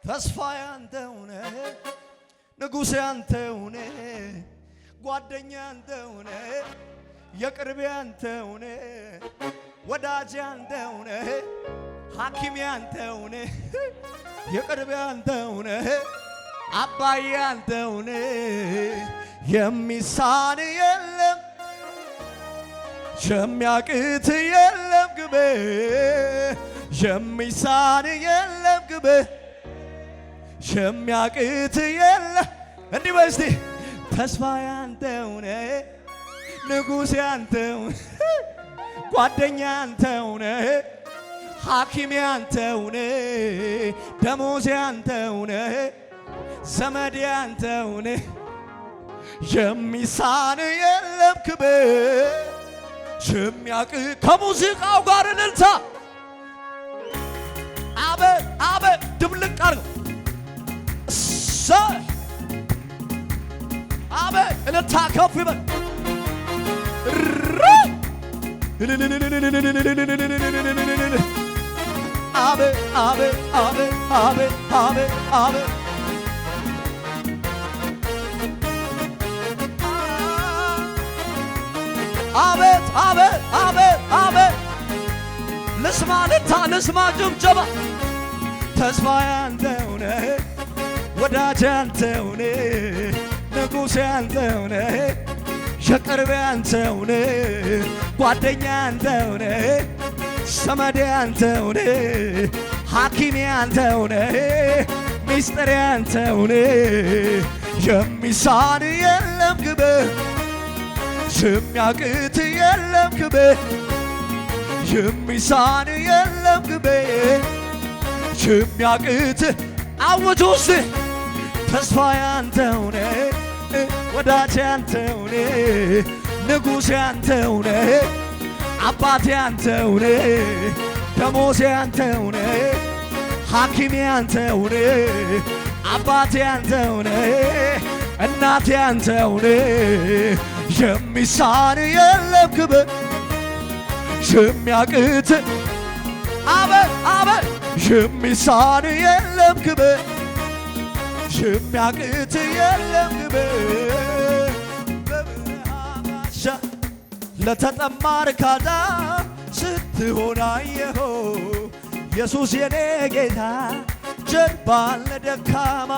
ተስፋ ያንተውነ ንጉሴ ያንተውነ ጓደኛ ያንተውነ የቅርብ ያንተውነ ወዳጅ ያንተውነ ሐኪም ያንተውነ የቅርብ ያንተውነ አባዬ ያንተውነ የሚሳን የለም የሚያቅት የለም ግቤ የሚሳን የለም ግቤ የሚያቅት የለም እንዲህ በስቲ ተስፋ ያንተውነ ንጉሥ ያንተውነ ጓደኛ ያንተውነ ሐኪም ያንተውነ ደሞዝ ያንተውነ ዘመድ ያንተውነ የሚሳን የለም ክብር የሚያቅ ከሙዚቃው ጋር እልልታ አበ ድብልቅ አርገው አበ እልልታ ከፍ ይበል አበ አቤት ልስማ ልታ ልስማ ጭብጨባ ተስፋ ያንተውነ ወዳጅ ያንተውነ ንጉሥ ያንተውነ የቅርብ ያንተውነ ጓደኛ ያንተውነ ዘመድ ያንተውነ ሐኪም ያንተውነ ሚስጥር ያንተውነ የሚሳን የለም ግብር የሚያቅት የለም ግቤ የሚሳን የለም ግቤ የሚያቅት አውጁ እስቲ ተስፋ ያንተውነ ወዳጅ ያንተውነ ንጉሥ ያንተውነ አባት ያንተውነ ደሞዝ ያንተውነ ሐኪም ያንተውነ አባት ያንተውነ እናት ያንተውነ የሚሳን የለም ክብር የሚያቅት አበ የሚሳን የለም ክብር የሚያቅት የለም ክብር በብርሃናሻ ለተጠማ እርካታ ስትሆን አየኸው ኢየሱስ የኔ ጌታ ጀርባን ለደካማ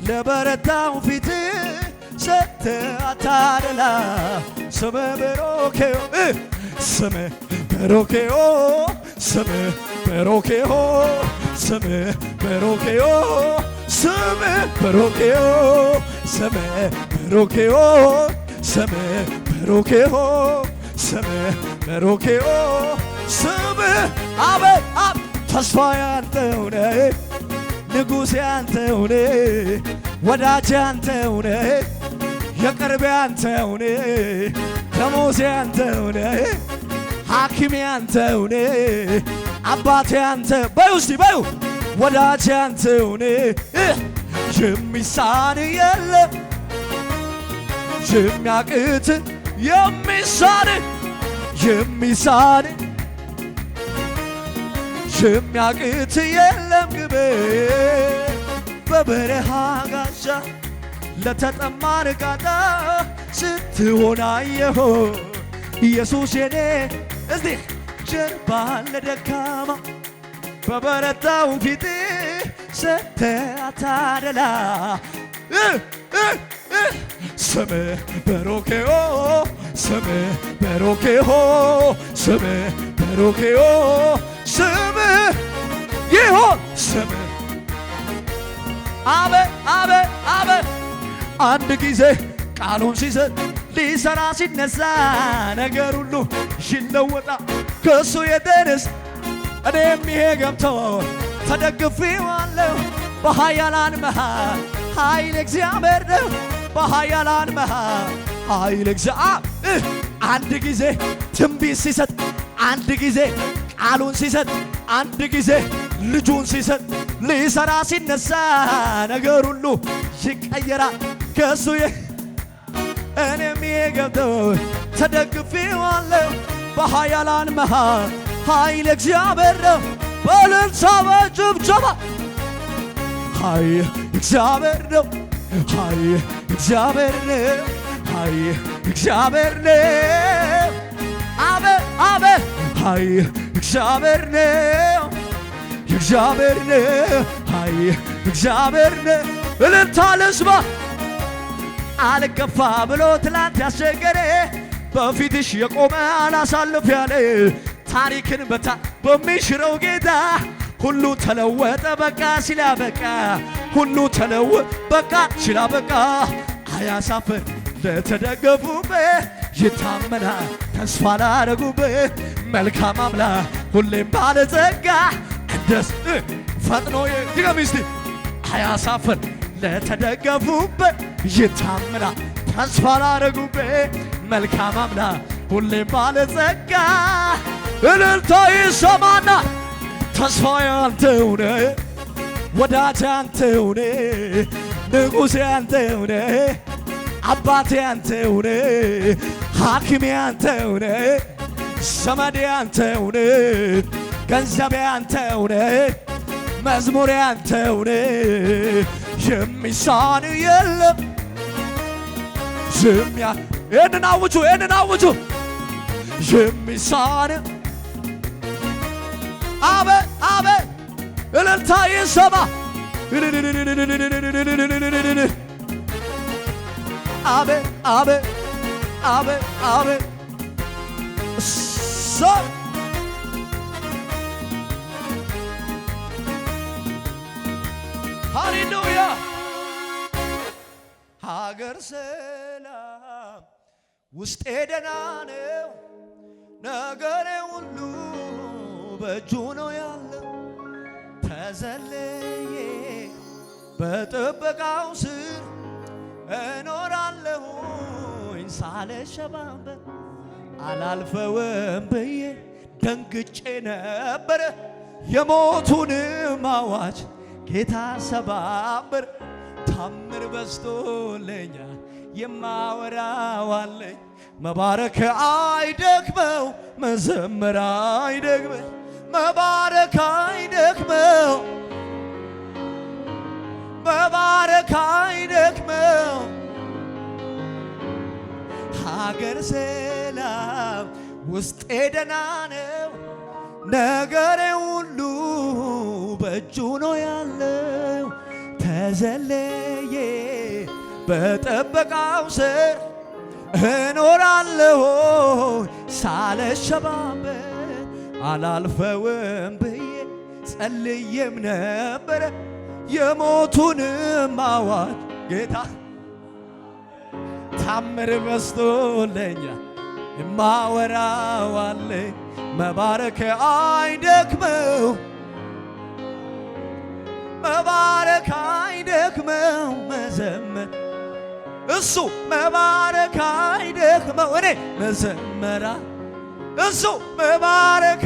ለበረታው ፊት ሰተ አታደላ ስመ በሮኬዮ ስመ በሮኬዮ ስመ በሮኬዮ ስመ በሮኬዮ ስመ በሮኬዮ ስመ በሮኬዮ ስመ በሮኬዮ ስመ በሮኬዮ ስመ አቤት ተስፋ ያንተውነ ንጉሥ ያንተውነ ወዳጅ ያንተውነ የቅርብ ያንተውነ ደሞዝ ያንተውነ ሐኪም ያንተውነ አባት ያንተ በዩ እስቲ በዩ ወዳጅ ያንተውነ የሚሳን የለም የሚያቅት የሚሳን የሚያቅት የለም ግቤ በበረሃ ጋሻ ለተጠማ እርካታ ስትሆን አየኸው ኢየሱስ የኔ እዚህ ጀርባን ለደካማ በበረታው ፊት ሰተ አታደላ ስመ በሮኬዮ ስመ በሮኬዮ ስመ በሮኬዮ ስመ ይሆን ስመ አበ አንድ ጊዜ ቃሉን ሲሰጥ ሊሰራ ሲነሳ ነገር ሁሉ ይለወጣ ከሱ የተነሳ እኔም ይሄ ገብተው ተደግፌዋለሁ በኃያላን መሃል ኃይል እግዚአብሔር ነው በኃያላን መሃል ኃይል እግዚአብሔር አንድ ጊዜ ትንቢት ሲሰጥ አንድ ጊዜ ቃሉን ሲሰጥ አንድ ጊዜ ልጁን ሲሰጥ ሊሰራ ሲነሳ ነገር ሁሉ ይቀየራል ከሱ እኔም የገብተው ተደግፌዋለሁ በኃያላን መሃል ኃይል እግዚአብሔር ነው በእልልታ በጭብጨባ ሃይ እግዚአብሔር ነው ሃይ እግዚአብሔር ነው ሃይ እግዚአብሔር ነው አበ አበ ሃይ እግዚአብሔር ነው እግዚአብሔር ነው ሃይ እግዚአብሔር ነው እልልታ ልስማ አልገፋ ብሎ ትላንት ያስቸገረ በፊትሽ የቆመ አላሳልፍ ያለ ታሪክን በሚሽረው ጌታ ሁሉ ተለወጠ በቃ ሲላበቃ ሁሉ ተለወጠ በቃ ሲላበቃ አያሳፍር ለተደገፉበት ይታመናል ተስፋ ላደረጉበት መልካም አምላክ ሁሌም ባለጸጋ እንደስ ፈጥኖ ድገም እስቲ አያሳፍር ለተደገፉበት ይታመናል ተስፋ ላደረጉበት መልካም አምላክ ሁሌም ባለጸጋ እልልታ ይሰማና ተስፋዬ አንተው ነህ ወዳጄ አንተው ነህ ንጉሴ አንተው ነህ አባቴ አንተው ነህ ሐኪሜ አንተው ነህ ዘመዴ አንተው ነህ ገንዘቤ አንተው ነህ መዝሙሬ አንተው ነህ የሚሳን የለም ይህንን አውጁ የሚሳን አበ አበ እልልታ ይሰማ አበ አበ አበ አበ ሃሌሉያ ሀገር ሰላም ውስጤ ደህና ነው ነገሬ ሁሉ በእጁ ነው ያለው ተዘለዬ በጥበቃው ስር እኖራለሁኝ ሳልሸባበር አላልፈውም ብዬ ደንግጬ ነበረ የሞቱንም አዋጅ ጌታ ሰባበር ታምር በዝቶልኛል የማወራው አለኝ መባረክ አይደክመው መዘመር አይደክመው መባረክ አይደክመው መባረክ አይደክመው ሀገር ሰላም ውስጤ ደህና ነው ነገሬ ሁሉ በእጁ ነው ያለው ተዘለዬ በጠበቃው ስር እኖራለሁ ሳልሸባበር አላልፈውም ብዬ ጸልዬም ነበረ የሞቱንም አዋጅ ጌታ ታምር በዝቶልኛል የማወራው አለኝ መባረክ አይደክመው መባረክ አይደክመው መዘመር እሱ መባረክ አይደክመው እኔ መዘመራ እሱ መባረክ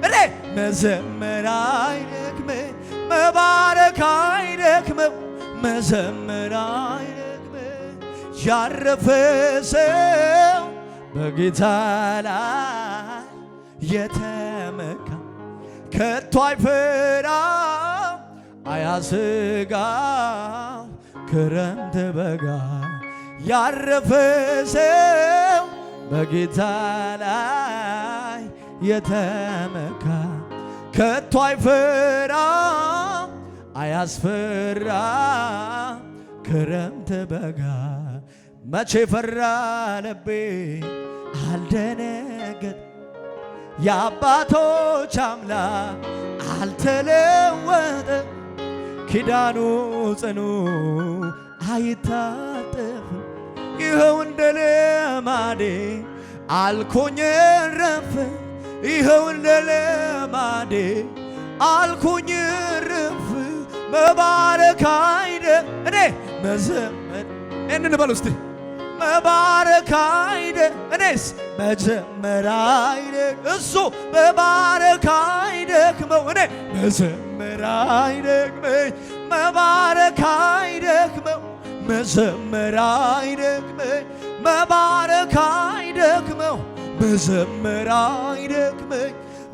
እኔ መዘመር አይደክመው መባረክ አይደክመው መዘመር አይደክመው ያረፈ ሰው በጌታ ላይ የተመካ ከቶ አይፈራም አያስጋም ክረምት በጋ ያረፈ ሰው በጌታ ላይ የተመካ ከቶ አይፈራም አያስፈራም ክረምት በጋ መቼ ፈራ ልቤ አልደነገጥ የአባቶች አምላክ አልተለወጠ ኪዳኑ ጽኑ አይታጠፍም ይኸው እንደ ልማዴ አልኩኝ ረፍ ይኸው እንደ ልማዴ አልኩኝ ረፍ መባረክ አይደክ እኔ መዘመር እንን በሉ እስቲ መባረክ አይደክ እኔስ መዘመር አይደክ እሱ መባረክ አይደክመው እኔ መዘመር አይደክመኝ መባረክ አይደክመው መዘመር አይደክመኝ መባረክ አይደክመው መዘመር አይደክመኝ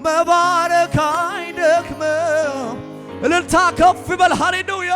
መባረክ አይደክመው እልልታ ከፍ ይበል። ሃሌሉያ